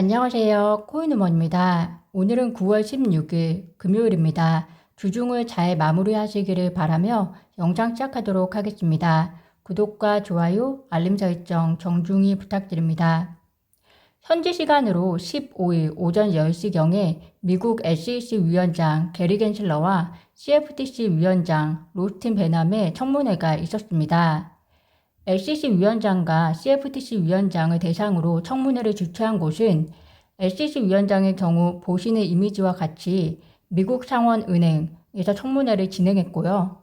안녕하세요. 코인우먼입니다. 오늘은 9월 16일 금요일입니다. 주중을 잘 마무리하시기를 바라며 영상 시작하도록 하겠습니다. 구독과 좋아요, 알림 설정 정중히 부탁드립니다. 현지 시간으로 15일 오전 10시경에 미국 SEC 위원장 게리 겐슬러와 CFTC 위원장 로스틴 베남의 청문회가 있었습니다. SEC 위원장과 CFTC 위원장을 대상으로 청문회를 주최한 곳은 SEC 위원장의 경우 보시는 이미지와 같이 미국 상원은행에서 청문회를 진행했고요.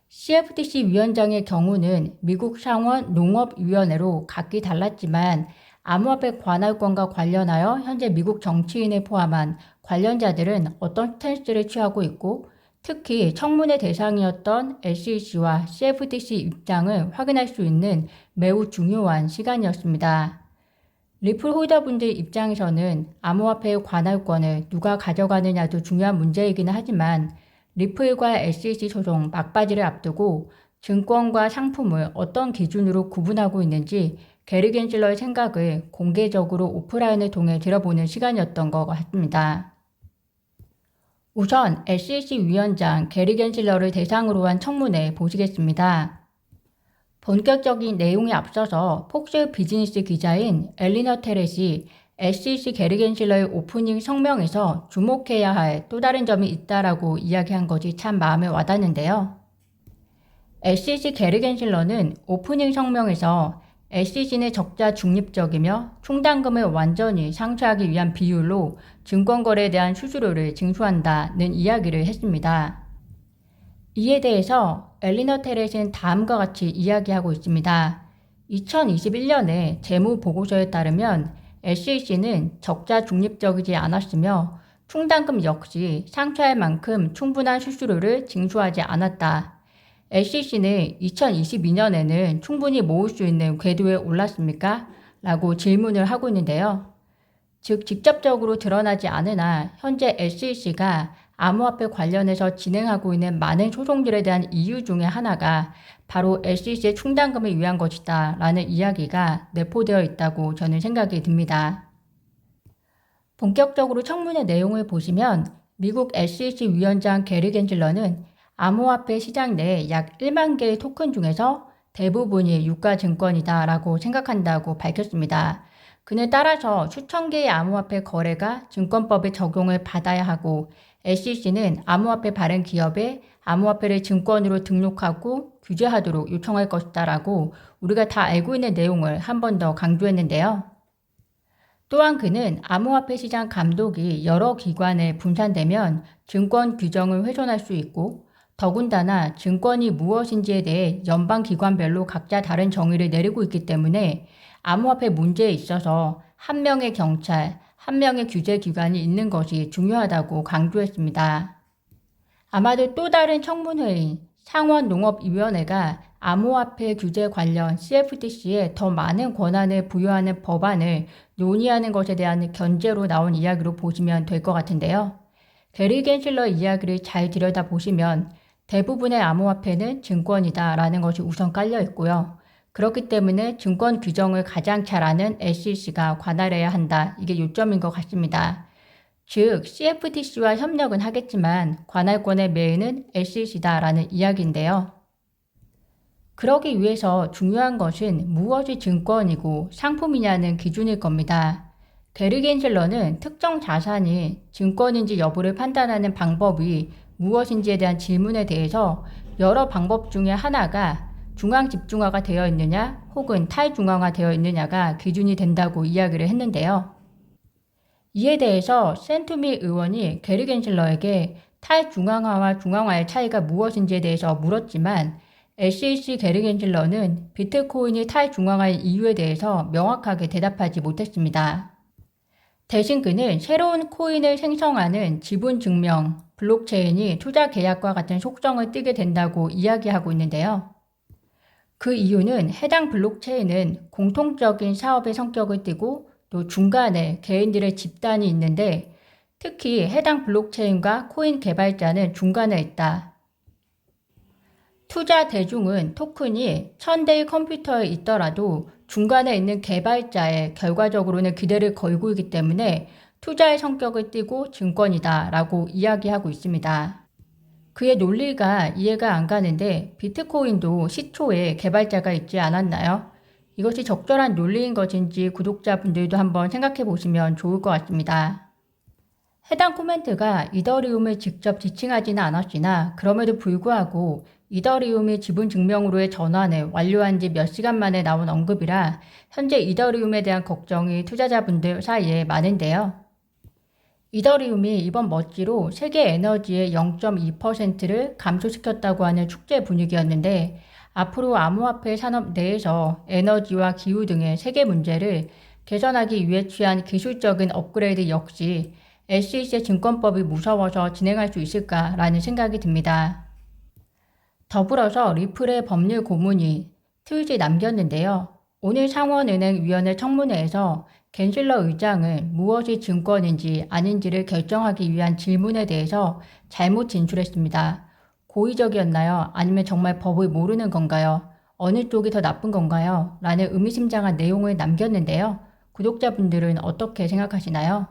CFTC 위원장의 경우는 미국 상원 농업위원회로 각기 달랐지만 암호화폐 관할권과 관련하여 현재 미국 정치인을 포함한 관련자들은 어떤 스탠스를 취하고 있고 특히 청문회 대상이었던 SEC와 CFTC 입장을 확인할 수 있는 매우 중요한 시간이었습니다. 리플 홀더분들 입장에서는 암호화폐의 관할권을 누가 가져가느냐도 중요한 문제이기는 하지만 리플과 SEC 소송 막바지를 앞두고 증권과 상품을 어떤 기준으로 구분하고 있는지 게리 겐슬러의 생각을 공개적으로 오프라인을 통해 들어보는 시간이었던 것 같습니다. 우선 SEC 위원장 게리 겐슬러를 대상으로 한 청문회 보시겠습니다. 본격적인 내용에 앞서서 폭스 비즈니스 기자인 엘리너 테렛이 SEC 게리 겐슬러의 오프닝 성명에서 주목해야 할 또 다른 점이 있다라고 이야기한 것이 참 마음에 와닿는데요. SEC 게리 겐슬러는 오프닝 성명에서 SEC는 적자 중립적이며 충당금을 완전히 상쇄하기 위한 비율로 증권거래에 대한 수수료를 징수한다는 이야기를 했습니다. 이에 대해서 엘리너 테렛은 다음과 같이 이야기하고 있습니다. 2021년에 재무보고서에 따르면 SEC는 적자 중립적이지 않았으며 충당금 역시 상쇄할 만큼 충분한 수수료를 징수하지 않았다. SEC는 2022년에는 충분히 모을 수 있는 궤도에 올랐습니까? 라고 질문을 하고 있는데요. 즉 직접적으로 드러나지 않으나 현재 SEC가 암호화폐 관련해서 진행하고 있는 많은 소송들에 대한 이유 중에 하나가 바로 SEC의 충당금을 위한 것이다 라는 이야기가 내포되어 있다고 저는 생각이 듭니다. 본격적으로 청문회 내용을 보시면 미국 SEC 위원장 게리 겐슬러는 암호화폐 시장 내 약 1만 개의 토큰 중에서 대부분이 유가증권이다 라고 생각한다고 밝혔습니다. 그에 따라서 수천 개의 암호화폐 거래가 증권법의 적용을 받아야 하고 SEC는 암호화폐 발행 기업에 암호화폐를 증권으로 등록하고 규제하도록 요청할 것이다 라고 우리가 다 알고 있는 내용을 한 번 더 강조했는데요. 또한 그는 암호화폐 시장 감독이 여러 기관에 분산되면 증권 규정을 훼손할 수 있고 더군다나 증권이 무엇인지에 대해 연방기관별로 각자 다른 정의를 내리고 있기 때문에 암호화폐 문제에 있어서 한 명의 경찰, 한 명의 규제기관이 있는 것이 중요하다고 강조했습니다. 아마도 또 다른 청문회인 상원농업위원회가 암호화폐 규제 관련 CFTC에 더 많은 권한을 부여하는 법안을 논의하는 것에 대한 견제로 나온 이야기로 보시면 될 것 같은데요. 게리 겐슬러의 이야기를 잘 들여다보시면 대부분의 암호화폐는 증권이다 라는 것이 우선 깔려 있고요. 그렇기 때문에 증권 규정을 가장 잘 아는 SEC가 관할해야 한다. 이게 요점인 것 같습니다. 즉 CFTC와 협력은 하겠지만 관할권의 메인은 SEC다라는 이야기인데요. 그러기 위해서 중요한 것은 무엇이 증권이고 상품이냐는 기준일 겁니다. 게리 겐슬러는 특정 자산이 증권인지 여부를 판단하는 방법이 무엇인지에 대한 질문에 대해서 여러 방법 중에 하나가 중앙 집중화가 되어 있느냐 혹은 탈중앙화 되어 있느냐가 기준이 된다고 이야기를 했는데요. 이에 대해서 센투미 의원이 게리 겐슬러에게 탈중앙화와 중앙화의 차이가 무엇인지에 대해서 물었지만 SEC 게리 겐슬러는 비트코인이 탈중앙화인 이유에 대해서 명확하게 대답하지 못했습니다. 대신 그는 새로운 코인을 생성하는 지분 증명, 블록체인이 투자 계약과 같은 속성을 띠게 된다고 이야기하고 있는데요. 그 이유는 해당 블록체인은 공통적인 사업의 성격을 띠고 또 중간에 개인들의 집단이 있는데 특히 해당 블록체인과 코인 개발자는 중간에 있다. 투자 대중은 토큰이 1000대의 컴퓨터에 있더라도 중간에 있는 개발자에 결과적으로는 기대를 걸고 있기 때문에 투자의 성격을 띠고 증권이다 라고 이야기하고 있습니다. 그의 논리가 이해가 안 가는데 비트코인도 시초에 개발자가 있지 않았나요? 이것이 적절한 논리인 것인지 구독자분들도 한번 생각해 보시면 좋을 것 같습니다. 해당 코멘트가 이더리움을 직접 지칭하지는 않았으나 그럼에도 불구하고 이더리움이 지분 증명으로의 전환을 완료한 지 몇 시간 만에 나온 언급이라 현재 이더리움에 대한 걱정이 투자자분들 사이에 많은데요. 이더리움이 이번 멋지로 세계 에너지의 0.2%를 감소시켰다고 하는 축제 분위기였는데 앞으로 암호화폐 산업 내에서 에너지와 기후 등의 세계 문제를 개선하기 위해 취한 기술적인 업그레이드 역시 SEC 증권법이 무서워서 진행할 수 있을까라는 생각이 듭니다. 더불어서 리플의 법률 고문이 트윗을 남겼는데요. 오늘 상원은행위원회 청문회에서 갠실러 의장은 무엇이 증권인지 아닌지를 결정하기 위한 질문에 대해서 잘못 진술했습니다. 고의적이었나요? 아니면 정말 법을 모르는 건가요? 어느 쪽이 더 나쁜 건가요? 라는 의미심장한 내용을 남겼는데요. 구독자분들은 어떻게 생각하시나요?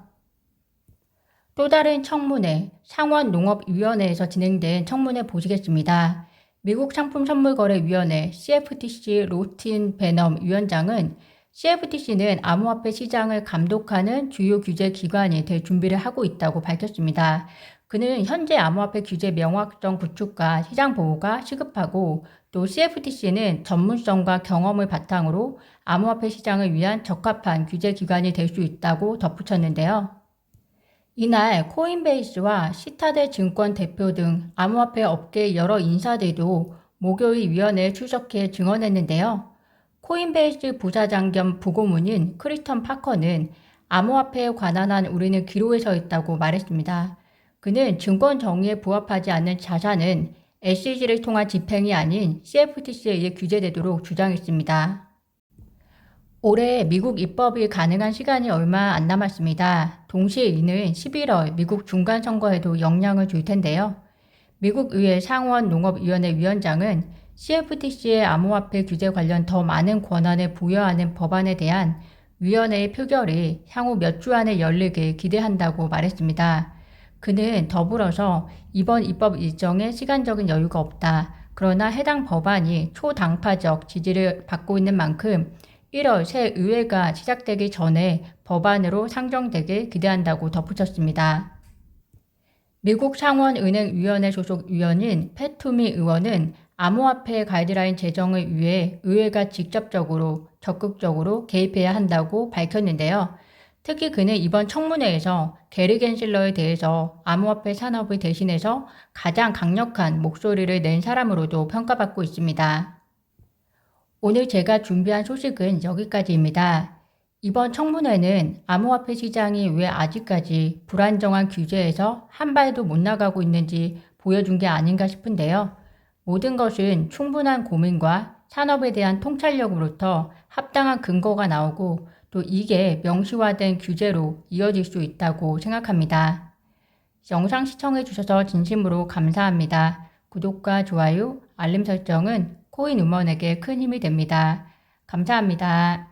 또 다른 청문회, 상원농업위원회에서 진행된 청문회 보시겠습니다. 미국 상품선물거래위원회 CFTC 로틴 베넘 위원장은 CFTC는 암호화폐 시장을 감독하는 주요 규제 기관이 될 준비를 하고 있다고 밝혔습니다. 그는 현재 암호화폐 규제 명확성 구축과 시장 보호가 시급하고 또 CFTC는 전문성과 경험을 바탕으로 암호화폐 시장을 위한 적합한 규제 기관이 될 수 있다고 덧붙였는데요. 이날 코인베이스와 시타델 증권 대표 등 암호화폐 업계 여러 인사들도 목요일 위원회에 출석해 증언했는데요. 코인베이스 부사장 겸 부고문인 크리스턴 파커는 암호화폐에 관한 한 우리는 기로에 서 있다고 말했습니다. 그는 증권 정의에 부합하지 않는 자산은 SEC를 통한 집행이 아닌 CFTC에 의해 규제되도록 주장했습니다. 올해 미국 입법이 가능한 시간이 얼마 안 남았습니다. 동시에 이는 11월 미국 중간선거에도 영향을 줄 텐데요. 미국 의회 상원농업위원회 위원장은 CFTC의 암호화폐 규제 관련 더 많은 권한을 부여하는 법안에 대한 위원회의 표결이 향후 몇 주 안에 열리길 기대한다고 말했습니다. 그는 더불어서 이번 입법 일정에 시간적인 여유가 없다. 그러나 해당 법안이 초당파적 지지를 받고 있는 만큼 1월 새 의회가 시작되기 전에 법안으로 상정되길 기대한다고 덧붙였습니다. 미국 상원은행위원회 소속 위원인 패투미 의원은 암호화폐 가이드라인 제정을 위해 의회가 직접적으로 적극적으로 개입해야 한다고 밝혔는데요. 특히 그는 이번 청문회에서 게리 갠실러에 대해서 암호화폐 산업을 대신해서 가장 강력한 목소리를 낸 사람으로도 평가받고 있습니다. 오늘 제가 준비한 소식은 여기까지입니다. 이번 청문회는 암호화폐 시장이 왜 아직까지 불안정한 규제에서 한 발도 못 나가고 있는지 보여준 게 아닌가 싶은데요. 모든 것은 충분한 고민과 산업에 대한 통찰력으로부터 합당한 근거가 나오고 또 이게 명시화된 규제로 이어질 수 있다고 생각합니다. 영상 시청해 주셔서 진심으로 감사합니다. 구독과 좋아요, 알림 설정은 코인 음원에게 큰 힘이 됩니다. 감사합니다.